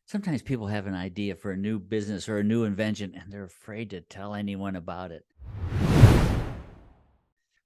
Sometimes people have an idea for a new business or a new invention and they're afraid to tell anyone about it.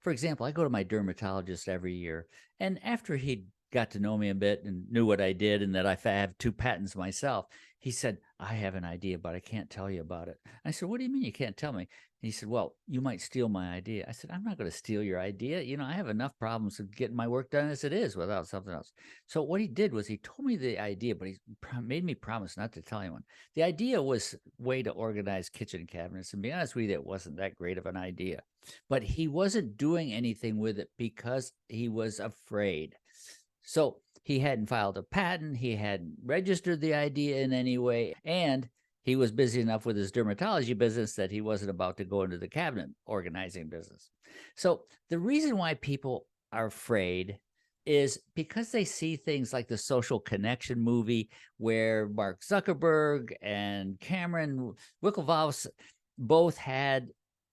For example, I go to my dermatologist every year, and after he got to know me a bit and knew what I did and that have two patents myself, he said, I have an idea, but I can't tell you about it. I said, what do you mean you can't tell me? And he said, well, you might steal my idea. I said, I'm not going to steal your idea. I have enough problems with getting my work done as it is without something else. So what he did was he told me the idea, but he made me promise not to tell anyone. The idea was way to organize kitchen cabinets. And to be honest with you, it wasn't that great of an idea, but he wasn't doing anything with it because he was afraid. So he hadn't filed a patent, he hadn't registered the idea in any way, and he was busy enough with his dermatology business that he wasn't about to go into the cabinet organizing business. So the reason why people are afraid is because they see things like the Social Connection movie where Mark Zuckerberg and Cameron Winklevoss both had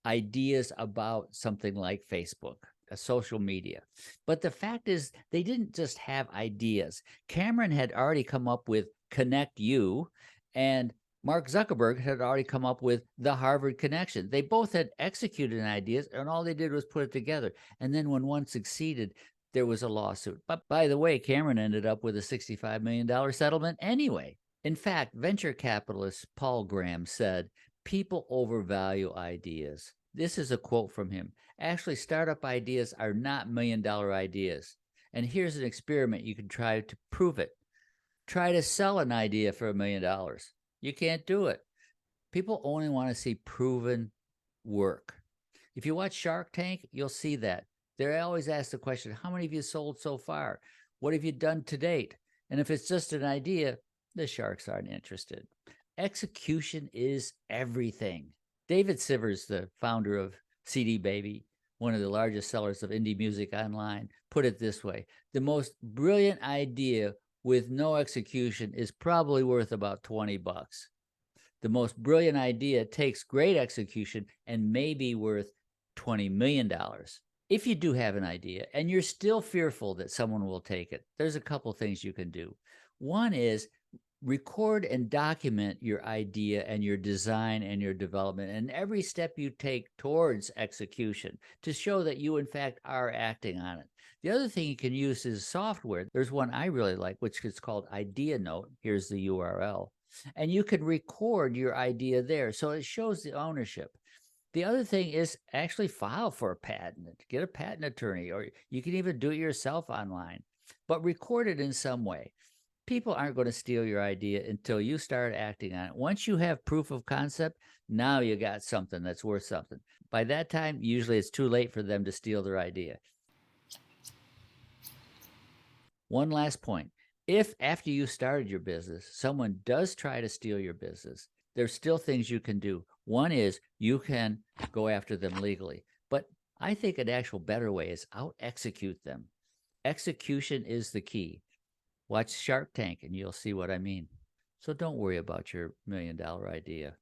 ideas about something like Facebook, a social media. But the fact is, they didn't just have ideas. Cameron had already come up with Connect You, and Mark Zuckerberg had already come up with the Harvard connection. They both had executed ideas, and all they did was put it together. And then when one succeeded, there was a lawsuit. But by the way, Cameron ended up with a $65 million settlement anyway. In fact, venture capitalist Paul Graham said, people overvalue ideas. This is a quote from him. Actually, startup ideas are not $1 million ideas. And here's an experiment you can try to prove it. Try to sell an idea for $1 million. You can't do it. People only want to see proven work. If you watch Shark Tank, you'll see that. They always ask the question, how many have you sold so far? What have you done to date? And if it's just an idea, the sharks aren't interested. Execution is everything. David Sivers, the founder of CD Baby, one of the largest sellers of indie music online, put it this way: the most brilliant idea with no execution is probably worth about $20. The most brilliant idea takes great execution and may be worth $20 million. If you do have an idea and you're still fearful that someone will take it, there's a couple things you can do. One is record and document your idea and your design and your development and every step you take towards execution to show that you, in fact, are acting on it. The other thing you can use is software. There's one I really like, which is called Idea Note. Here's the URL. And you can record your idea there. So it shows the ownership. The other thing is actually file for a patent, get a patent attorney, or you can even do it yourself online, but record it in some way. People aren't going to steal your idea until you start acting on it. Once you have proof of concept, now you got something that's worth something. By that time, usually it's too late for them to steal their idea. One last point. If after you started your business, someone does try to steal your business, there's still things you can do. One is you can go after them legally. But I think an actual better way is out-execute them. Execution is the key. Watch Shark Tank and you'll see what I mean. So don't worry about your $1 million idea.